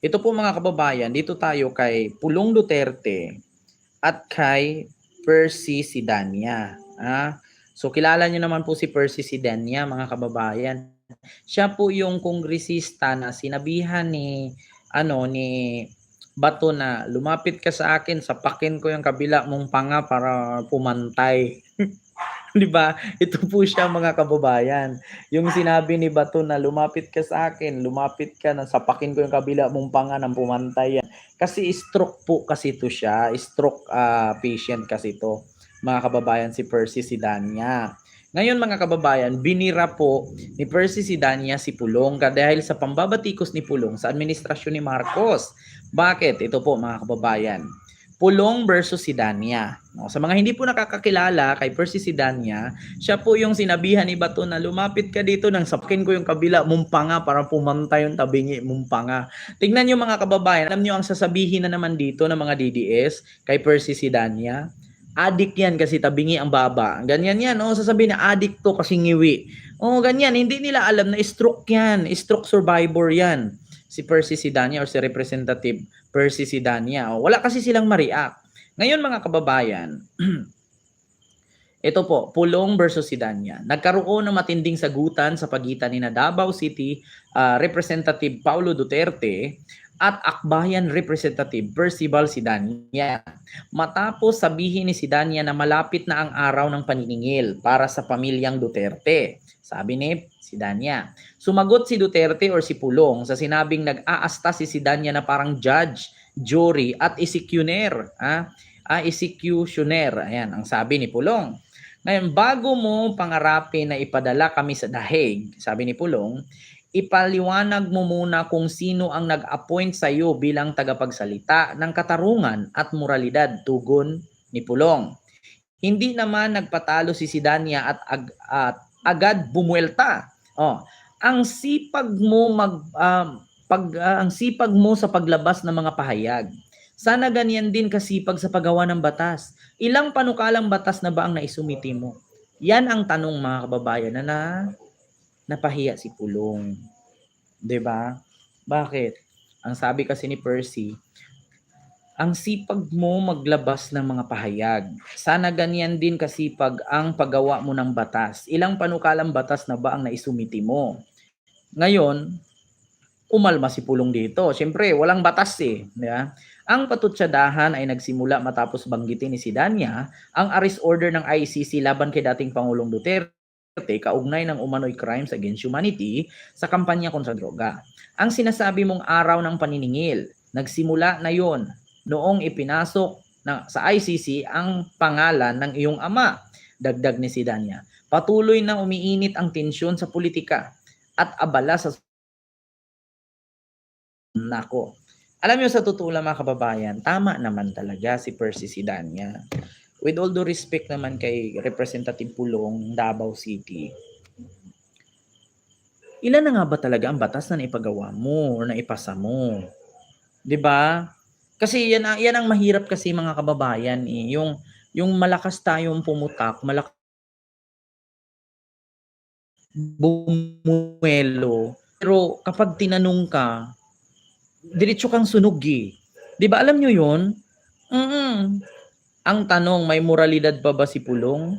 Ito po mga kababayan, dito tayo kay Pulong Duterte at kay Percy Sidania. So kilala niyo naman po si Percy Sidania mga kababayan. Siya po yung kongresista na sinabihan ni Bato na lumapit ka sa akin, sapakin ko yung kabila mong panga para pumantay. 'Di ba? Ito po siya mga kababayan. Yung sinabi ni Bato na lumapit ka sa akin, lumapit ka na sapakin ko yung kabila mong panga ng pumantay yan. Kasi stroke po kasi to siya, stroke patient kasi to. Mga kababayan, si Percy Sidania. Ngayon mga kababayan, binira po ni Percy Sidania si Pulong dahil sa pambabatikos ni Pulong sa administrasyon ni Marcos. Bakit? Ito po mga kababayan. Pulong versus Sidania. Sa mga hindi po nakakakilala kay Percy Sidania, siya po yung sinabihan ni Bato na lumapit ka dito nang sapakin ko yung kabila mong panga para pumantay yung tabingi mong panga. Tingnan nyo mga kababayan, alam nyo ang sasabihin na naman dito ng mga DDS kay Percy Sidania? Adik yan kasi tabingi ang baba. Ganyan yan, sasabihin na adik to kasi ngiwi. Ganyan, hindi nila alam na stroke yan, stroke survivor yan. Si Percy Sidania or si Representative Percy Sidania. Wala kasi silang ma-react. Ngayon mga kababayan, ito po, Pulong versus Sidania. Nagkaroon ng matinding sagutan sa pagitan ni Davao City Representative Paulo Duterte at Akbayan Representative Percival Sidania. Matapos sabihin ni Sidania na malapit na ang araw ng paniningil para sa pamilyang Duterte. Sabi ni Sidania. Sumagot si Duterte or si Pulong sa sinabing nag-aasta si Sidania na parang judge, jury at executioner. Executioner. Ayan, ang sabi ni Pulong. Ngayon, bago mo pangarapin na ipadala kami sa dahig, sabi ni Pulong, ipaliwanag mo muna kung sino ang nag-appoint sa iyo bilang tagapagsalita ng katarungan at moralidad, tugon ni Pulong. Hindi naman nagpatalo si Sidania at agad bumuelta. Ang sipag mo ang sipag mo sa paglabas ng mga pahayag. Sana ganyan din kasipag sa paggawa ng batas. Ilang panukalang batas na ba ang naisumiti mo? Yan ang tanong mga kababayan na napahiya si Pulong. 'Di ba? Bakit? Ang sabi kasi ni Percy, ang sipag mo maglabas ng mga pahayag. Sana ganyan din kasipag ang paggawa mo ng batas. Ilang panukalang batas na ba ang naisumiti mo? Ngayon, umalma si Pulong dito. Siyempre, walang batas eh. Diba? Ang patutsadahan ay nagsimula matapos banggitin ni Sidania ang arrest order ng ICC laban kay dating Pangulong Duterte kaugnay ng umano'y crimes against humanity sa kampanya kontra droga. Ang sinasabi mong araw ng paniningil, nagsimula na yon noong ipinasok sa ICC ang pangalan ng iyong ama, dagdag ni Sidania. Patuloy na umiinit ang tensyon sa politika at abala sa nako. Alam niyo sa totoo lang mga kababayan, tama naman talaga si Percy Sidania. With all due respect naman kay Representative Pulong, Davao City, ilan na nga ba talaga ang batas na naipagawa mo or naipasa mo? 'Di ba? Kasi yan ang mahirap kasi mga kababayan eh. Yung malakas tayong pumutak, malakas bumuelo. Pero kapag tinanong ka, diretso kang sunog eh. 'Di ba alam nyo yun? Ang tanong, may moralidad pa ba si Pulong?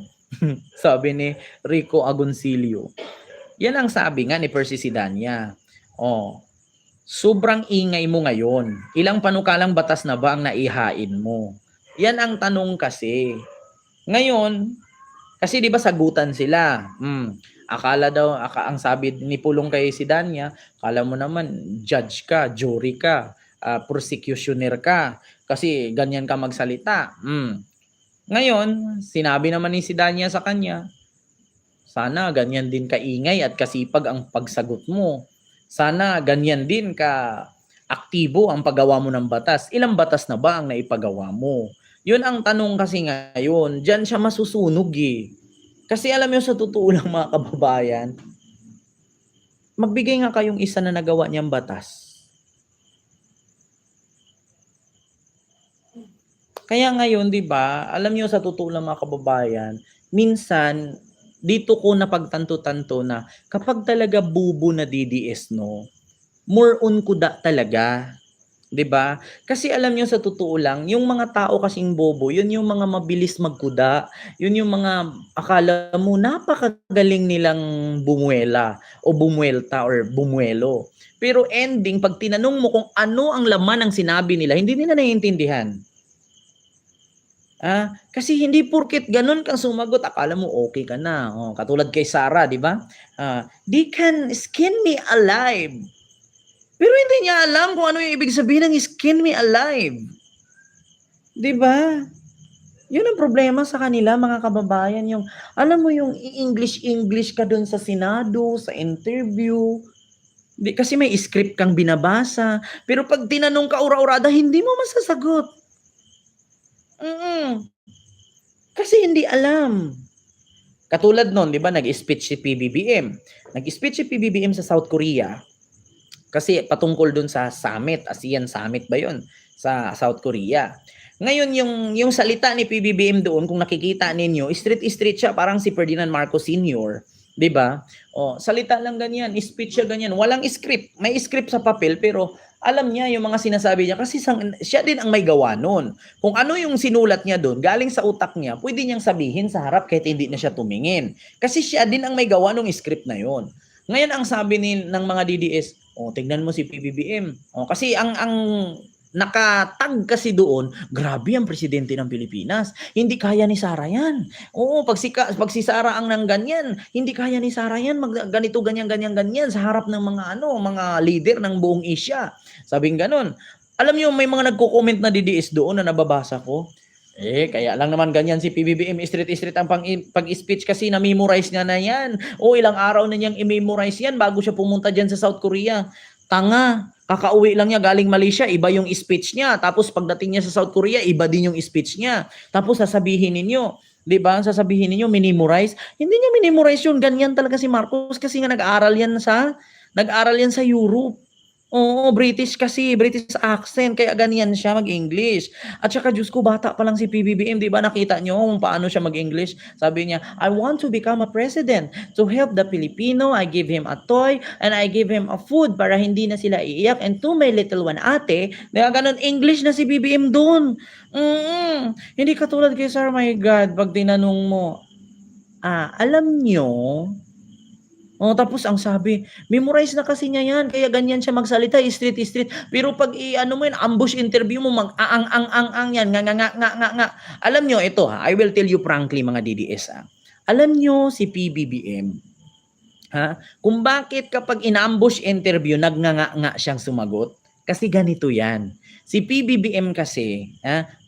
Sabi ni Rico Agoncillo. Yan ang sabi nga ni Percy Sidania. Sobrang ingay mo ngayon. Ilang panukalang batas na ba ang naihain mo? Yan ang tanong kasi. Ngayon, kasi 'di ba sagutan sila. Akala daw ang sabi ni Pulong kay Sidania, akala mo naman judge ka, jury ka, prosecutioner ka kasi ganyan ka magsalita. Ngayon, sinabi naman ni Sidania sa kanya, sana ganyan din kaingay at kasipag ang pagsagot mo. Sana ganyan din ka aktibo ang paggawa mo ng batas. Ilang batas na ba ang naipagawa mo? Yun ang tanong kasi ngayon. Diyan siya masusunog eh. Kasi alam mo sa totoo lang mga kababayan, magbigay nga kayong isa na nagawa niyang batas. Kaya ngayon, 'di ba? Alam niyo sa totoo lang mga kababayan, minsan dito ko napagtanto-tanto na kapag talaga bubo na DDS, no, more on kuda talaga. 'Di ba? Kasi alam niyo sa totoo lang, yung mga tao kasing bobo, yun yung mga mabilis magkuda, yun yung mga akala mo napakagaling nilang bumuela o bumuelta or bumuelo. Pero ending 'pag tinanong mo kung ano ang laman ng sinabi nila, hindi nila naiintindihan. Kasi hindi porket gano'n kang sumagot akala mo okay ka na, oh, katulad kay Sarah 'di ba? "They can skin me alive." Pero hindi niya alam kung ano yung ibig sabihin ng skin me alive. 'Di ba? 'Yun ang problema sa kanila mga kababayan, yung alam mo yung i-English ka dun sa Senado, sa interview, kasi may script kang binabasa, pero 'pag tinanong ka ura-urada hindi mo masasagot. Mm, kasi hindi alam. Katulad nun 'di ba nag-speech si PBBM. Nag-speech si PBBM sa South Korea, kasi patungkol dun sa summit, ASEAN Summit ba yun, sa South Korea. Ngayon yung salita ni PBBM doon kung nakikita ninyo, street siya parang si Ferdinand Marcos Sr., 'di ba? Oh, salita lang ganyan, speech siya ganyan, walang script. May script sa papel pero alam niya yung mga sinasabi niya kasi siya din ang may gawa noon. Kung ano yung sinulat niya doon, galing sa utak niya, pwede niyang sabihin sa harap kahit hindi na siya tumingin. Kasi siya din ang may gawa ng script na yon. Ngayon ang sabi ng mga DDS, oh, tignan mo si PBBM. Oh, kasi ang nakatag kasi doon, grabe ang presidente ng Pilipinas. Hindi kaya ni Sara yan. Oo, pag si Sara ang nang ganyan, hindi kaya ni Sara yan ganito ganyan sa harap ng mga leader ng buong Asia. Sabing ganon. Alam niyo may mga nagko-comment na DDS doon na nababasa ko. Kaya lang naman ganyan si PBBM, street ang pag-speech kasi na-memorize niya na yan. O ilang araw na niyang i-memorize yan bago siya pumunta dyan sa South Korea. Tanga, kakauwi lang niya galing Malaysia, iba yung speech niya. Tapos pagdating niya sa South Korea, iba din yung speech niya. Tapos sasabihin ninyo, 'di ba? Sasabihin ninyo minimorize. Hindi niya minimorize yun, ganyan talaga si Marcos kasi nga nag-aral yan sa Europe. Oo, British accent, kaya ganyan siya mag-English. At saka Diyos ko, bata pa lang si PBBM, di ba nakita niyo kung paano siya mag-English? Sabi niya, I want to become a president. To help the Filipino, I give him a toy and I give him a food para hindi na sila iiyak. And to my little one ate, di ba ganun, English na si BBM doon. Hindi katulad kay Sir, my God, pag tinanong mo, alam niyo, oh, tapos ang sabi, memorize na kasi niya yan, kaya ganyan siya magsalita, street. Pero pag i-ano mo yun, ambush interview mo, mag-aang yan, nga. Alam nyo, ito ha, I will tell you frankly mga DDS ha. Alam nyo si PBBM, kung bakit kapag in-ambush interview, nagnganga siyang sumagot? Kasi ganito yan. Si PBBM kasi,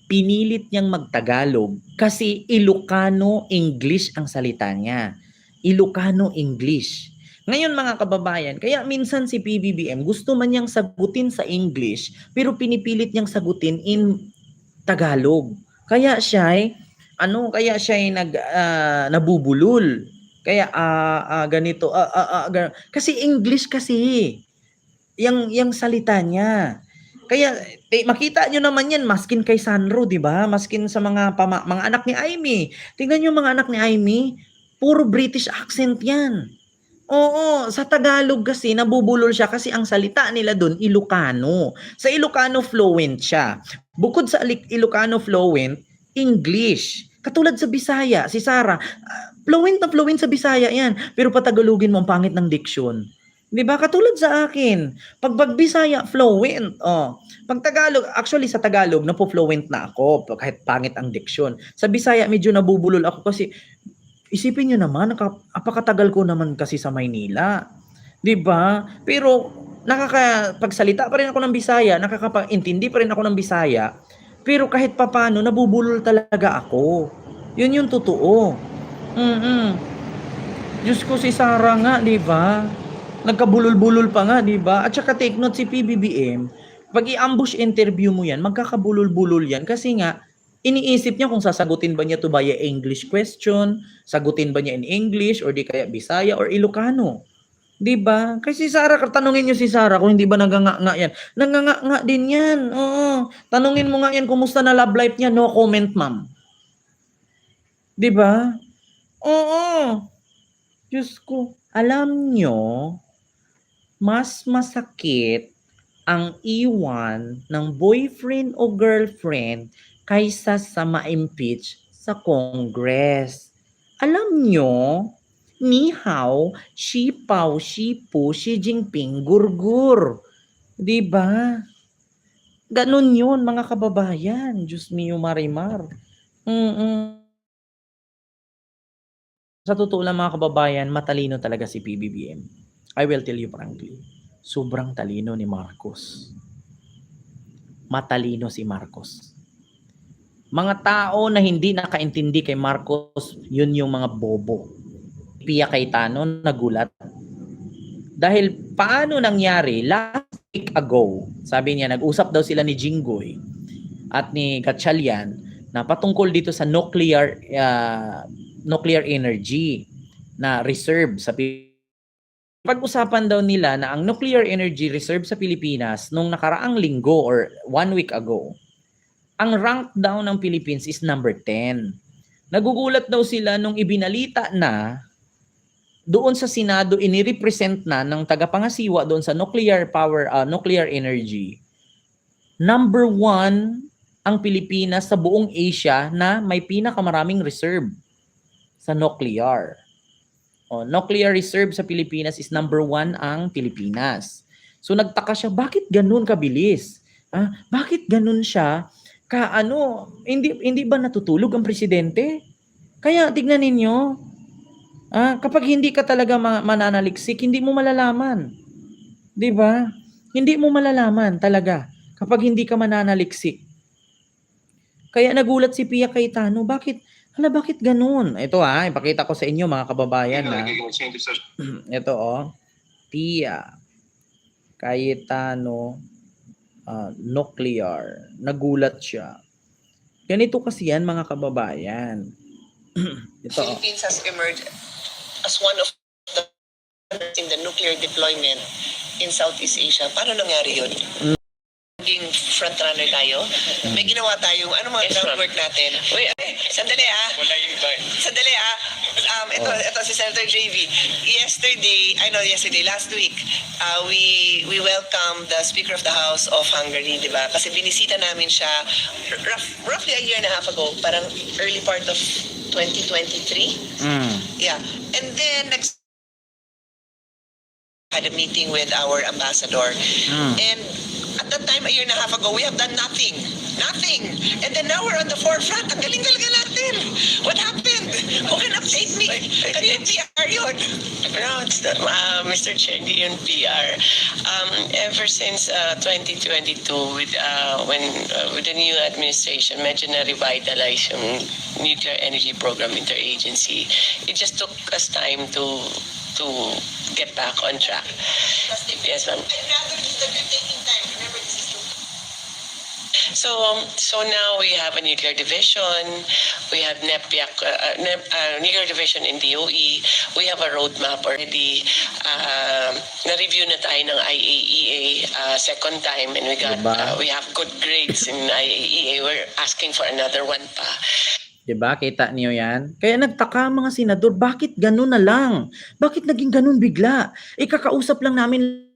pinilit niyang magtagalog kasi Ilocano English ang salita niya. Ilocano English. Ngayon mga kababayan, kaya minsan si PBBM gusto man niyang sagutin sa English pero pinipilit niyang sagutin in Tagalog. Kaya siya ay nabubulol. Kaya ganito kasi English kasi yang salita niya. Kaya makita nyo naman yan maskin kay Sanro, 'di ba? Maskin sa mga anak ni Aimee. Tingnan niyo mga anak ni Aimee, puro British accent 'yan. Oo, sa Tagalog kasi nabubulol siya kasi ang salita nila doon Ilocano. Sa Ilocano fluent siya. Bukod sa Ilocano fluent, English. Katulad sa Bisaya, si Sarah, fluent na fluent sa Bisaya 'yan, pero patagalogin mo ang pangit ng diction. 'Di ba? Katulad sa akin, pag Bisaya fluent, oh. Pag Tagalog, actually sa Tagalog napo-fluent na ako kahit pangit ang diction. Sa Bisaya medyo nabubulol ako kasi isipin niyo naman, napakatagal ko naman kasi sa Maynila, 'di ba? Pero nakakapagsalita pa rin ako ng Bisaya, nakakapag-intindi pa rin ako ng Bisaya, pero kahit papaano nabubulol talaga ako. 'Yun yung totoo. Diyos ko si Sarah nga, 'di ba? Nagkabulol-bulol pa nga, 'di ba? At saka take note si PBBM, pag i-ambush interview mo 'yan, magkakabulol-bulol 'yan kasi nga iniisip niya kung sasagutin ba niya to via English question, sagutin ba niya in English or di kaya Bisaya or Ilocano. 'Di ba? Kasi si Sarah, tanungin niyo si Sarah kung hindi ba nanganganga 'yan. Nanganganga din 'yan. Oo. Tanungin mo nga 'yan kumusta na love life niya, no comment, ma'am. 'Di ba? Oo. Diyos ko, alam nyo, mas masakit ang iwan ng boyfriend o girlfriend kaysa sa ma-impeach sa Congress. Alam nyo, ni hao, shi pao, shi po, Xi Jinping, gurgur. Diba? Ganun yun, mga kababayan. Diyos mio marimar. Sa totoo lang mga kababayan, matalino talaga si PBBM. I will tell you frankly. Sobrang talino ni Marcos. Matalino si Marcos. Mga tao na hindi nakaintindi kay Marcos, yun yung mga bobo. Pia Cayetano nagulat. Dahil paano nangyari, last week ago, sabi niya, nag-usap daw sila ni Jinggoy at ni Gatchalian na patungkol dito sa nuclear energy na reserve sa pag-usapan daw nila na ang nuclear energy reserve sa Pilipinas nung nakaraang linggo or 1 week ago, ang rank daw ng Philippines is number 10. Nagugulat daw sila nung ibinalita na doon sa Senado inirepresent na ng tagapangasiwa doon sa nuclear power, nuclear energy. Number 1 ang Pilipinas sa buong Asia na may pinakamaraming reserve sa nuclear. Nuclear reserve sa Pilipinas is number 1 ang Pilipinas. So nagtaka siya, bakit ganun kabilis? Bakit ganun siya? Hindi ba natutulog ang presidente? Kaya tignan ninyo, kapag hindi ka talaga mananaliksik, hindi mo malalaman. 'Di ba? Hindi mo malalaman talaga kapag hindi ka mananaliksik. Kaya nagulat si Pia Cayetano, bakit ganun? Ito ipakita ko sa inyo mga kababayan na. Ito Pia Cayetano nuclear. Nagulat siya. Ganito kasi yan mga kababayan. Ito Philippines has emerged as one of the in the nuclear deployment in Southeast Asia. Paano nangyari yun? Naging frontrunner tayo. May ginawa tayong, mga groundwork natin? Uy, sandali Sandali ito si Senator JV. Last week, we welcomed the Speaker of the House of Hungary, di ba? Kasi binisita namin siya roughly a year and a half ago, parang early part of 2023. Yeah. And then had a meeting with our ambassador. And at that time, a year and a half ago, we have done nothing. And then now we're on the forefront. Ang galing talaga natin. What happened? Who can update me? Ano yung PR yun? No, it's the, Mr. Chair, hindi yun PR. Ever since 2022, with the new administration, medyo na-revitalize yung nuclear energy program interagency. It just took us time to get back on track. Yes, ma'am. I'd rather that you're taking time. Remember, this is So now we have a nuclear division. We have NEPIAC, nuclear division in DOE. We have a roadmap already. Na-review na tayo ng IAEA second time, and we have good grades in IAEA. We're asking for another one pa. Diba? Kita niyo yan? Kaya nagtaka mga senador, bakit ganun na lang? Bakit naging ganun bigla? Ikakausap lang namin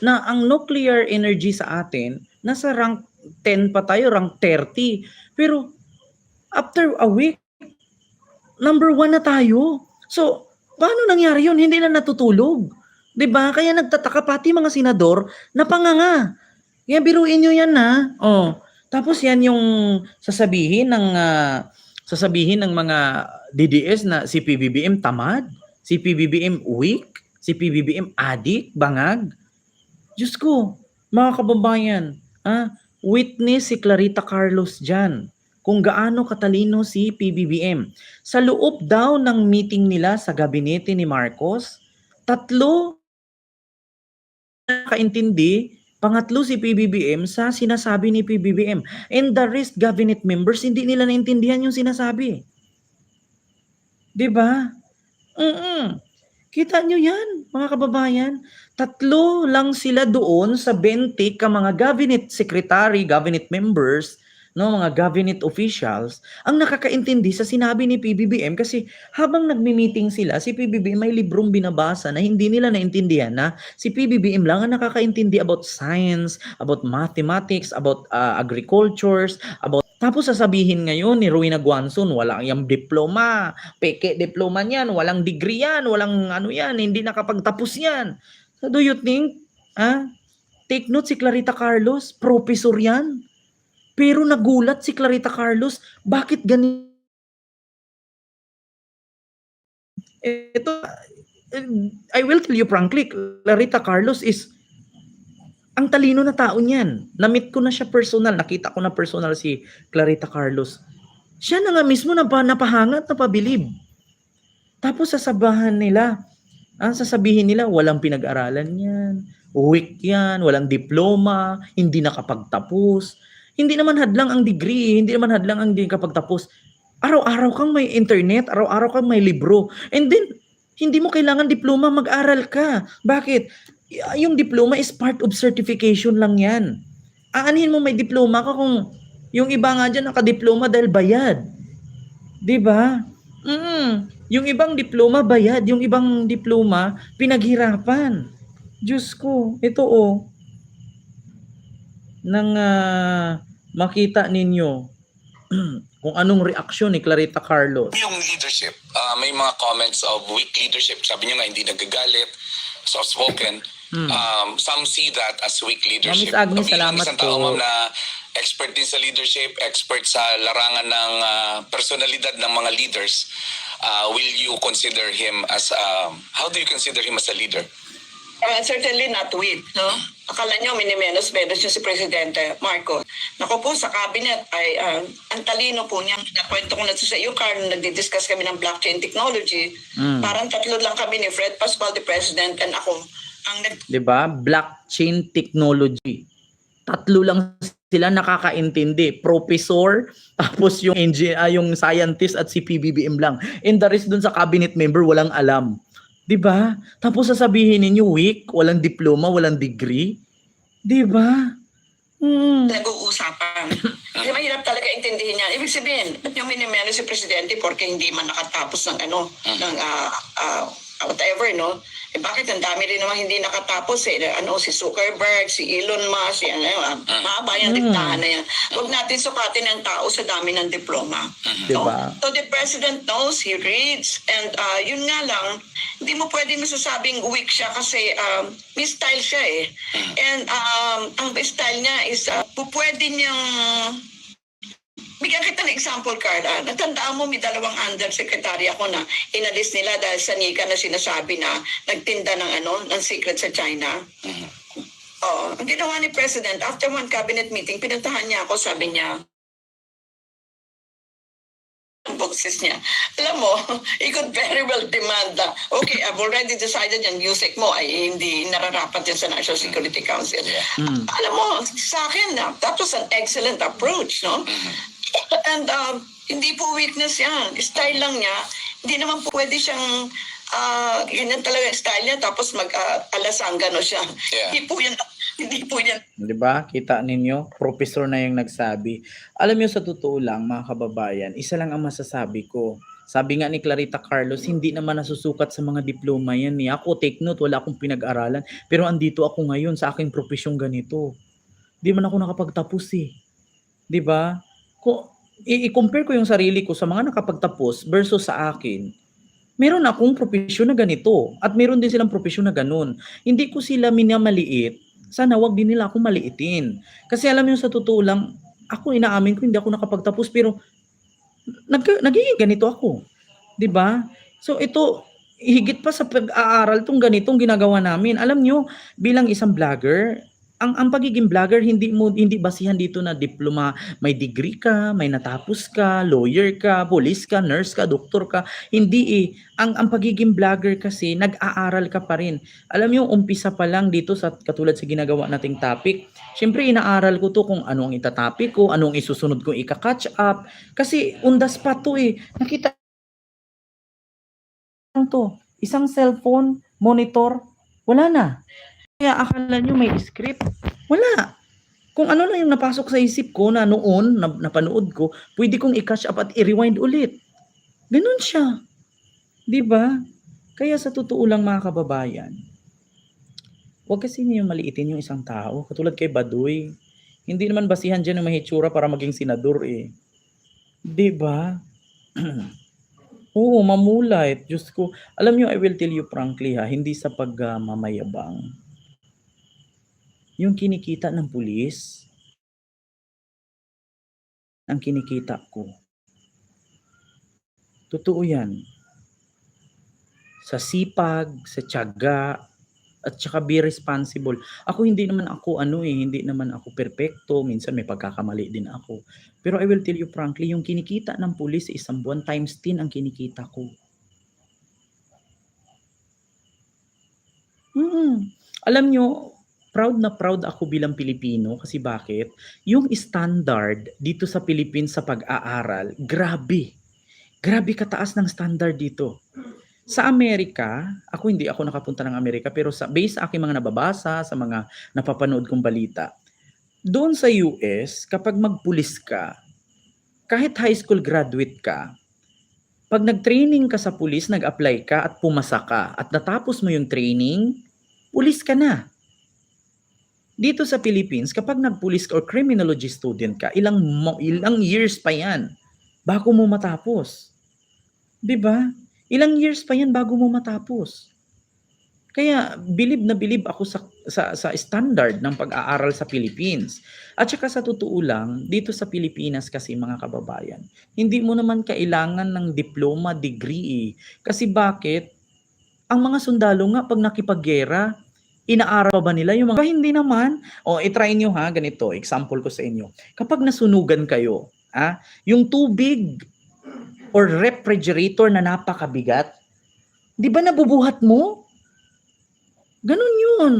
na ang nuclear energy sa atin, nasa rank 10 pa tayo, rank 30. Pero after a week, number 1 na tayo. So, paano nangyari yun? Hindi na natutulog. Diba? Kaya nagtataka pati mga senador na panganga. Kaya biruin nyo yan tapos yan yung sasabihin ng mga DDS na si PBBM tamad, si PBBM weak, si PBBM adik, bangag. Diyos ko, mga kababayan, witness si Clarita Carlos dyan kung gaano katalino si PBBM. Sa loob daw ng meeting nila sa gabinete ni Marcos, 3 nakaintindi, pangatlo si PBBM sa sinasabi ni PBBM. And the rest cabinet members, hindi nila naintindihan yung sinasabi. Diba? Kita nyo yan, mga kababayan. 3 lang sila doon sa 20 ka mga cabinet secretary, cabinet members no, mga cabinet officials, ang nakakaintindi sa sinabi ni PBBM kasi habang nagmi-meeting sila, si PBBM may librong binabasa na hindi nila naintindihan na si PBBM lang ang nakakaintindi about science, about mathematics, about agricultures, about tapos sasabihin ngayon ni Rowena Guanzon, walang yung diploma, peke diploma niyan, walang degree yan, walang ano yan, hindi nakapagtapos yan. So do you think, take note si Clarita Carlos, professor yan. Pero nagulat si Clarita Carlos, bakit ganito? Ito, I will tell you frankly, Clarita Carlos is ang talino na tao niyan. Na-meet ko na siya personal, nakita ko na personal si Clarita Carlos. Siya na nga mismo napahangat, napabilib. Tapos sasabihin nila, walang pinag-aralan yan, weak yan, walang diploma, hindi nakapagtapos. Hindi naman hadlang ang degree, hindi naman hadlang ang hindi nakapagtapos. Araw-araw kang may internet, araw-araw kang may libro. And then, hindi mo kailangan diploma, mag-aral ka. Bakit? Yung diploma is part of certification lang yan. Aanhin mo may diploma ka kung yung iba nga dyan nakadiploma dahil bayad. Diba? Yung ibang diploma bayad, yung ibang diploma pinaghirapan. Diyos ko, ito nang makita ninyo kung anong reaksyon ni Clarita Carlos. Yung leadership, may mga comments of weak leadership. Sabi niyo nga, hindi nagagalit, soft-spoken. Some see that as weak leadership. Ma'am Agnes, salamat isang tao, po. ma'am, na expert din sa leadership, expert sa larangan ng personalidad ng mga leaders. Will you consider him as, how do you consider him as a leader? Certainly not weak, no? Akala nyo, minimenos niya si Presidente Marcos. Naku po, sa cabinet ay ang talino po niya. Nakwento ko na sa iyo, Carl, nagdi-discuss kami ng blockchain technology. Parang tatlo lang kami ni Fred Pascual, the President, and ako. Diba? Blockchain technology. Tatlo lang sila nakakaintindi. Professor, tapos yung yung scientist at si PBBM lang. And the rest dun sa cabinet member, walang alam. 'Di ba? Tapos sasabihin ninyo weak, walang diploma, walang degree. 'Di ba? Nag-uusapan. Kasi mahirap talaga intindihin yan. Ibig sabihin, ba't yung minimeno si Presidente porque hindi man nakatapos ng whatever, no? Eh bakit ang dami rin naman hindi nakatapos si Zuckerberg, si Elon Musk, mahaba yung diktahan na yan. Huwag natin sukatin ang tao sa dami ng diploma. Diba? So the President knows, he reads, and yun nga lang, hindi mo pwede masasabing weak siya kasi may style siya eh. And ang style niya is pwede niyang bigyan kita ng example, Carla. Natandaan mo, may dalawang undersecretary ako na inalis nila dahil sa nika na sinasabi na nagtinda ng secret sa China. Ang ginawa ni President, after one cabinet meeting, pinuntahan niya ako, sabi niya, ang boses niya. Alam mo, he could very well demand na, okay, I've already decided yung music mo ay hindi nararapat yan sa National Security Council. Alam mo, sa akin, that was an excellent approach, no? And hindi po weakness yan. Style lang niya. Hindi naman po pwede siyang ganyan talaga yung style niya tapos mag-alasang no siya. Yeah. Hindi po yan. Diba? Kita ninyo? Professor na yung nagsabi. Alam niyo sa totoo lang, mga kababayan, isa lang ang masasabi ko. Sabi nga ni Clarita Carlos, hindi naman nasusukat sa mga diploma yan. Ako, take note, wala akong pinag-aralan. Pero andito ako ngayon sa aking profesyong ganito. Di man ako nakapagtapos eh. Diba? I-compare ko yung sarili ko sa mga nakapagtapos versus sa akin, meron akong profesyon na ganito at meron din silang profesyon na ganun. Hindi ko sila minamaliit, sana wag din nila ako maliitin. Kasi alam niyo sa totoo lang, ako inaamin ko hindi ako nakapagtapos pero nagiging ganito ako. 'Di ba? So ito, higit pa sa pag-aaral tong ganitong ginagawa namin. Alam niyo, bilang isang vlogger, ang pagiging vlogger hindi basihan dito na diploma, may degree ka, may natapos ka, lawyer ka, police ka, nurse ka, doktor ka. Hindi eh. Ang pagiging vlogger kasi nag-aaral ka pa rin. Alam niyo, umpisa pa lang dito sa katulad sa ginagawa nating topic. Syempre inaaral ko to kung ano ang itatopic ko, ano ang isusunod kong ika-catch up kasi on the spot to eh. Nakita to, isang cellphone, monitor, wala na. Kaya akala nyo may script. Wala. Kung ano lang yung napasok sa isip ko na noon, napanood ko, pwede kong i-catch up at i-rewind ulit. Ganun siya. 'Di ba? Kaya sa totoo lang mga kababayan, huwag kasi niyong maliitin yung isang tao. Katulad kay Baduy. Hindi naman basihan dyan yung mahitsura para maging senador eh. 'Di ba? Oo, mamulait. Diyos ko. Alam niyo, I will tell you frankly ha, hindi sa pagmamayabang. Yung kinikita ng pulis, ang kinikita ko. Totoo yan. Sa sipag, sa tiyaga, at saka be responsible. Ako hindi naman ako hindi naman ako perpekto, minsan may pagkakamali din ako. Pero I will tell you frankly, yung kinikita ng pulis sa isang buwan times 10 ang kinikita ko. Alam nyo, proud na proud ako bilang Pilipino kasi bakit? Yung standard dito sa Philippines sa pag-aaral, grabe. Grabe kataas ng standard dito. Sa Amerika, hindi ako nakapunta ng Amerika, pero based sa aking mga nababasa, sa mga napapanood kong balita, doon sa US, kapag magpulis ka, kahit high school graduate ka, pag nag-training ka sa pulis, nag-apply ka at pumasa ka, at natapos mo yung training, pulis ka na. Dito sa Philippines, kapag nagpulis ka or criminology student ka, ilang years pa yan bago mo matapos. 'Di ba? Ilang years pa yan bago mo matapos. Kaya bilib na bilib ako sa standard ng pag-aaral sa Philippines. At saka sa totoo lang, dito sa Pilipinas kasi mga kababayan, hindi mo naman kailangan ng diploma, degree. Kasi bakit? Ang mga sundalo nga pag nakipaggera, inaaral ba nila yung mga hindi naman? I-try nyo ha, ganito, example ko sa inyo. Kapag nasunugan kayo, yung tubig or refrigerator na napakabigat, di ba nabubuhat mo? Ganun yun.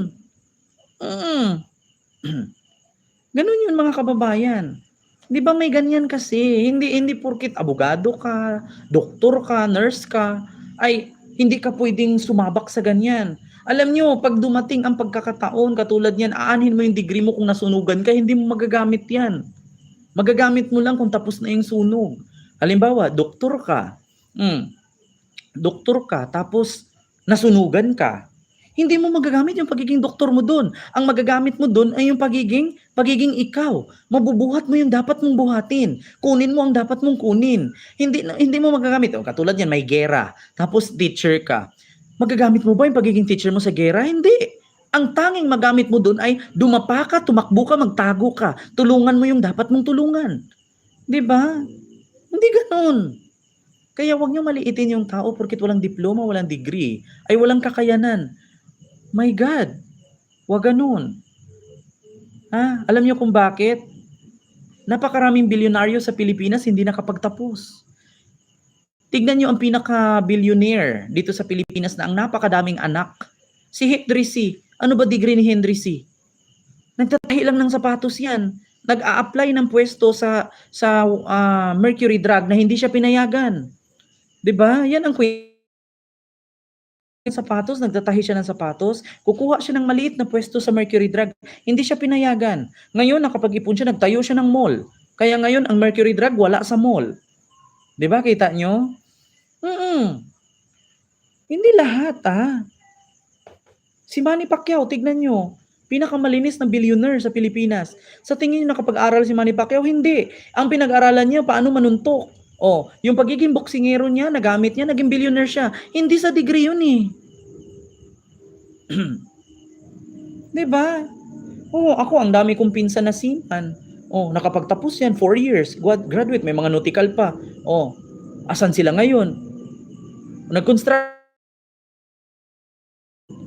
Ganun yun mga kababayan. Di ba may ganyan kasi? Hindi porkit abogado ka, doktor ka, nurse ka, ay hindi ka pwedeng sumabak sa ganyan. Alam nyo, pag dumating ang pagkakataon, katulad yan, aanhin mo yung degree mo kung nasunugan ka, hindi mo magagamit yan. Magagamit mo lang kung tapos na yung sunog. Halimbawa, doktor ka. Doktor ka, tapos nasunugan ka. Hindi mo magagamit yung pagiging doktor mo doon. Ang magagamit mo doon ay yung pagiging ikaw. Mabubuhat mo yung dapat mong buhatin. Kunin mo ang dapat mong kunin. Hindi mo magagamit. Katulad yan, may gera. Tapos teacher ka. Magagamit mo ba yung pagiging teacher mo sa gera? Hindi. Ang tanging magamit mo doon ay dumapa ka, tumakbo ka, magtago ka. Tulungan mo yung dapat mong tulungan. 'Di ba? Hindi ganoon. Kaya huwag niyo maliitin yung tao porket walang diploma, walang degree, ay walang kakayanan. My God, huwag ganun. Alam niyo kung bakit? Napakaraming bilyonaryo sa Pilipinas hindi nakapagtapos. Tignan niyo ang pinaka-billionaire dito sa Pilipinas na ang napakadaming anak. Si Henry C. Ano ba degree ni Henry C? Nagtatahi lang ng sapatos yan. Nag-a-apply ng pwesto sa Mercury Drug na hindi siya pinayagan. 'Di ba? Yan ang sapatos, nagtatahi siya ng sapatos, kukuha siya ng maliit na pwesto sa Mercury Drug, hindi siya pinayagan. Ngayon, nakapag-ipon siya, nagtayo siya ng mall. Kaya ngayon, ang Mercury Drug wala sa mall. 'Di ba? Kita nyo? Hindi lahat, Si Manny Pacquiao, tignan nyo, pinakamalinis na billionaire sa Pilipinas. Sa tingin nyo nakapag-aral si Manny Pacquiao? Hindi. Ang pinag-aralan niya, paano manuntok. Yung pagiging boksingero niya, nagamit niya, naging billionaire siya. Hindi sa degree yun eh. Diba? Ako, ang dami kong pinsan na seaman. Nakapagtapos yan, 4 years. Graduate, may mga nautical pa. Asan sila ngayon? Nag-construct.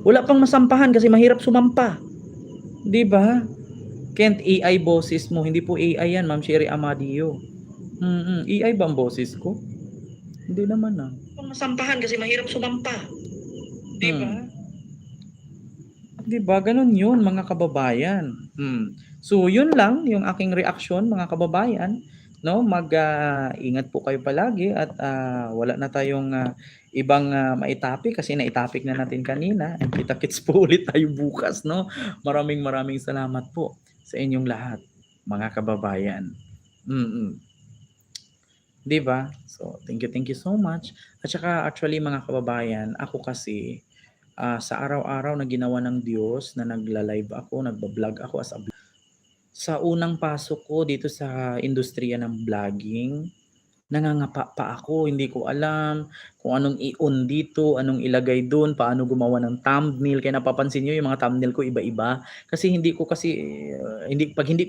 Wala pang masampahan kasi mahirap sumampa. Diba? Can't AI boses mo. Hindi po AI yan, Ma'am Sherry Amadio. AI ba ang boses ko? Hindi naman masampahan kasi mahirap sumampa. Diba? Diba? Ganun yun mga kababayan. So yun lang yung aking reaksyon mga kababayan. No, mag-ingat po kayo palagi at wala na tayong ibang maitopic kasi naitopic na natin kanina. And kita-kits po ulit tayo bukas, no? Maraming salamat po. sa inyong lahat, mga kababayan. Mm. 'Di ba? So, thank you so much. At saka actually mga kababayan, ako kasi sa araw-araw na ginawa ng Diyos na nagla-live ako, nagba-vlog ako sa unang pasok ko dito sa industriya ng vlogging, nangangapa pa ako, hindi ko alam kung anong i-on dito, anong ilagay dun, paano gumawa ng thumbnail. Kaya napapansin niyo yung mga thumbnail ko iba-iba. Kasi hindi ko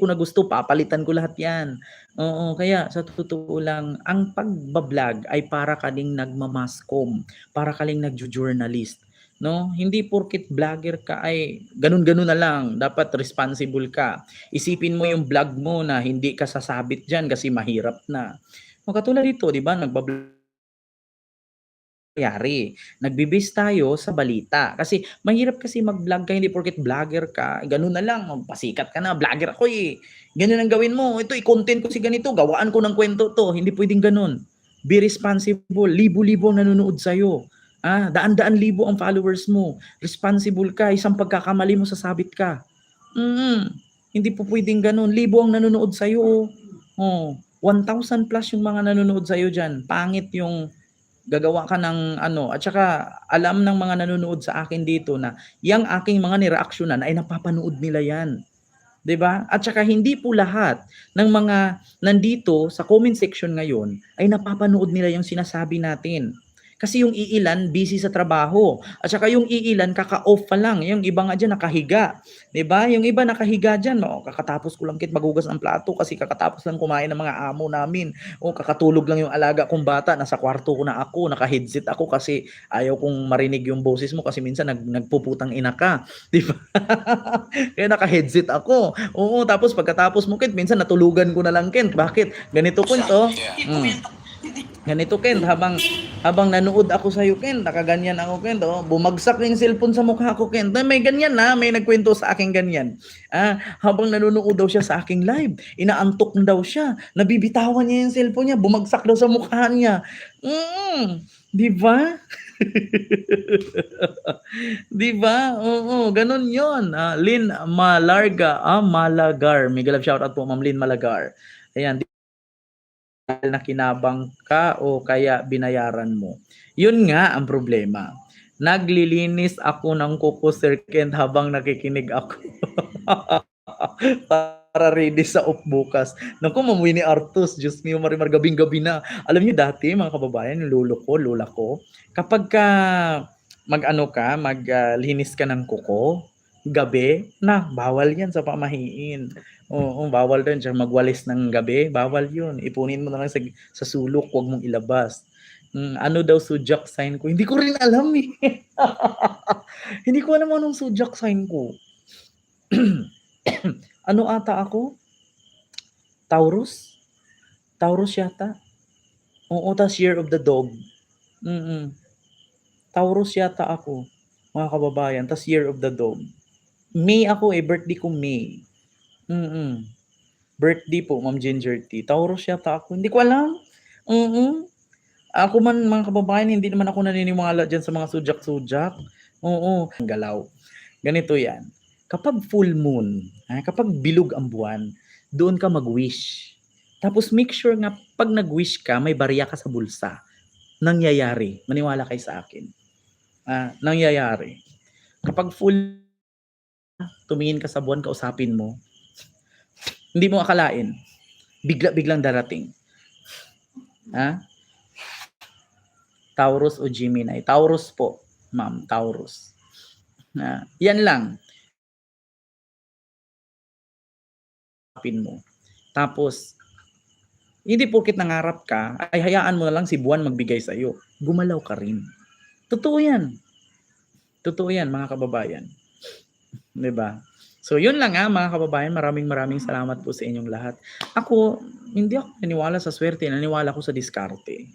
na gusto, papalitan ko lahat 'yan. Oo, kaya sa totoo lang, ang pagba-vlog ay para ka ding nagma-masscom, para ka ding nagjo-journalist. No, hindi porket vlogger ka ay ganun-ganun na lang, dapat responsible ka. Isipin mo yung vlog mo na hindi ka sasabit diyan kasi mahirap na. O katulad dito, 'di ba, nagbibase tayo sa balita. Kasi mahirap kasi mag-vlog ka, hindi porket vlogger ka, ganun na lang, magpasikat ka na, vlogger ako eh. Ganun ang gawin mo. Ito, i-content ko si ganito, gawaan ko ng kwento to. Hindi pwedeng ganun. Be responsible. Libo-libo ang nanonood sa'yo. Daan-daan libo ang followers mo. Responsible ka. Isang pagkakamali mo, sasabit ka. Hindi po pwedeng ganun. Libo ang nanonood sa'yo. 1,000 plus yung mga nanonood sa'yo dyan. Pangit yung gagawa ka ng ano, at saka alam ng mga nanonood sa akin dito na yang aking mga nireaksyonan ay napapanood nila yan. 'Di ba? At saka hindi po lahat ng mga nandito sa comment section ngayon ay napapanood nila yung sinasabi natin. Kasi yung iilan busy sa trabaho. At saka yung iilan kaka-off pa lang. Yung iba nga dyan nakahiga. 'Di ba? Yung iba nakahiga dyan. Kakatapos ko lang magugas ng plato kasi kakatapos lang kumain ng mga amo namin. Kakatulog lang yung alaga kong bata. Nasa kwarto ko na ako. Naka-headset ako kasi ayaw kong marinig yung boses mo kasi minsan nagpuputang ina ka. 'Di ba? Kaya naka-headset ako. Oo, tapos pagkatapos mo, Kent, minsan natulugan ko na lang, Kent. Bakit? Ganito, Kent, oh. Ganito, Kent, habang nanood ako sa iyo, Kent, nakaganyan ako, Kent, oh. Bumagsak yung cellphone sa mukha ko, Kent. May ganyan na, may nagkwento sa akin ganyan. Habang nanonood daw siya sa aking live, inaantok na daw siya, nabibitawan niya yung cellphone niya, bumagsak daw sa mukha niya. Di ba? Di ba? Oo, ganun yon. Lynn Malagar. Miguel, shout out po, Ma'am Lynn Malagar. Ayan, na kinabang ka o kaya binayaran mo. Yun nga ang problema. Naglilinis ako ng kuko, Sir Kent, habang nakikinig ako. Para ready sa off bukas. Naku, Ma'am Winnie Artus, Diyos mio, marimar, gabing-gabi na. Alam niyo dati, mga kababayan, yung lola ko, kapag ka maglinis ka ng kuko, gabi, bawal yan sa pamahiin. Oo, bawal din siya magwalis ng gabi, bawal yun. Ipunin mo na lang sa sulok, huwag mong ilabas. Ano daw zodiac sign ko? Hindi ko rin alam eh. Hindi ko alam anong zodiac sign ko. Ano ata ako? Taurus? Taurus yata. Oo, tas year of the dog. Taurus yata ako, mga kababayan, tas year of the dog. May ako birthday ko May. Birthday po, Ma'am Ginger T. Taurus yata ako. Hindi ko alam. Ako man, mga kababayan, hindi naman ako naniniwala dyan sa mga sudyak-sudyak. Oo. Galaw. Ganito yan. Kapag full moon, kapag bilog ang buwan, doon ka mag-wish. Tapos make sure nga, pag nag-wish ka, may barya ka sa bulsa. Nangyayari. Maniwala kayo sa akin. Nangyayari. Kapag full, tumingin ka sa buwan, kausapin mo, hindi mo akalain, biglang darating. Taurus o Gemini? Taurus po, ma'am, Taurus. Yan lang. Mo. Tapos, hindi porket nangarap ka, ay hayaan mo na lang si buwan magbigay sa iyo. Gumalaw ka rin. Totoo yan. Totoo yan, mga kababayan. 'Di ba? So, yun lang mga kababayan. Maraming salamat po sa inyong lahat. Ako, hindi ako naniwala sa swerte. Naniwala ako sa diskarte.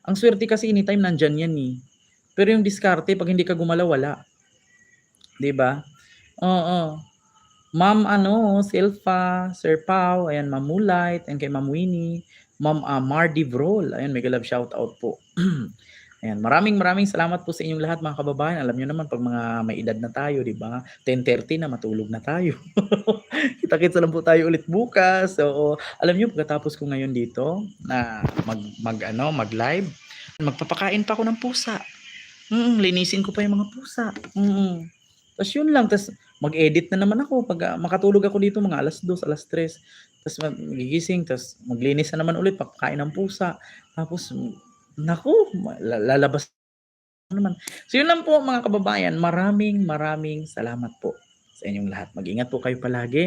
Ang swerte kasi anytime nandyan yan eh. Pero yung diskarte, pag hindi ka gumalaw, wala. 'Di ba? Oo. Ma'am Silfa, Sir Pau, ayan, Ma'am Moonlight, and kay Ma'am Winnie, Ma'am Mardi Vrol, ayan, mega love shout out po. Ayan, maraming salamat po sa inyong lahat mga kababayan. Alam niyo naman pag mga may edad na tayo, 'di ba? 10:30 na matulog na tayo. Kita-kits na lang po tayo ulit bukas. So, alam niyo pagkatapos ko ngayon dito na mag-live, magpapakain pa ako ng pusa. Linisin ko pa yung mga pusa. Tapos yun lang, tapos mag-edit na naman ako pag makatulog ako dito mga 2:00, 3:00. Tapos magigising, tapos maglinis na naman ulit, papakain ng pusa. Tapos naku, lalabas na naman. So yun lang po mga kababayan, maraming salamat po sa inyong lahat. Mag-ingat po kayo palagi.